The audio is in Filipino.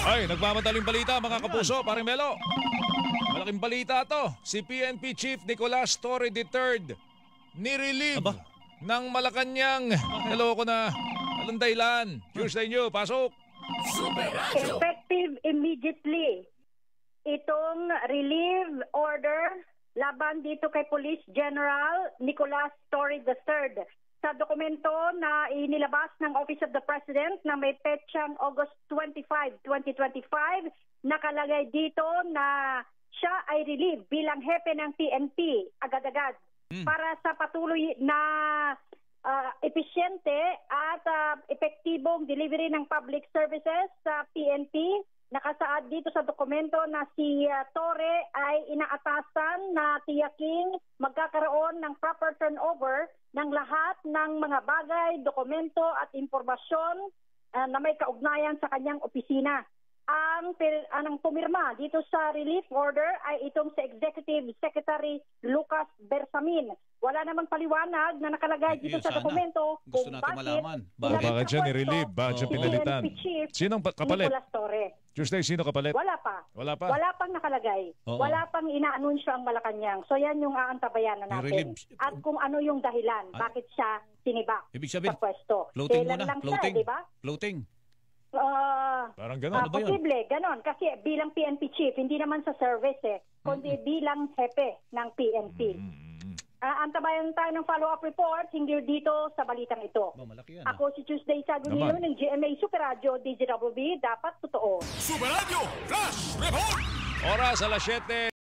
Ay, nagmamadaling balita mga kapuso, paring Melo. Malaking balita to. Si PNP Chief Nicolas Torre III nirelieve ng Malacanang. Hello ko na. Anong dahilan? Tuesday nyo, pasok. Effective immediately. Itong relief order laban dito kay Police General Nicolas Torre III. Sa dokumento na inilabas ng Office of the President na may petsang August 25, 2025, nakalagay dito na siya ay relieved bilang hepe ng PNP agad-agad para sa patuloy na episyente at epektibong delivery ng public services sa PNP. Nakasaad dito sa dokumento na si Torre ay inaatasan na tiyaking magkakaroon ng proper turnover ng lahat ng mga bagay, dokumento at impormasyon na may kaugnayan sa kanyang opisina. Ang pumirma dito sa relief order ay itong si Executive Secretary Lucas Bersamin. Wala namang paliwanag na nakalagay dito sa dokumento gusto natin malaman. Bakit siya nirelieve? Bakit siya pinalitan? Sinong kapalit? Nicolas Torre. Tuesday, sino kapalit? Wala pa. Wala pa? Wala pang nakalagay. Oo. Wala pang inaanunsyo ang Malacanang. So yan yung aantabayan na natin. At kung ano yung dahilan, bakit siya sinibak Ibig sabihin, sa pwesto. floating Kailan muna. lang Floating. siya, di ba? Floating. Parang gano'n. Ano ba yun? Posible, ganon. Kasi bilang PNP chief, hindi naman sa service kundi bilang hepe ng PNP. Antabayan tayo ng follow-up report hinggil dito sa balitang ito. Malaki yan. Ako si Tuesday Sagunino ng GMA Super Radio DZWB. Dapat totoo. Super Radio Flash Report! Oras alas 7.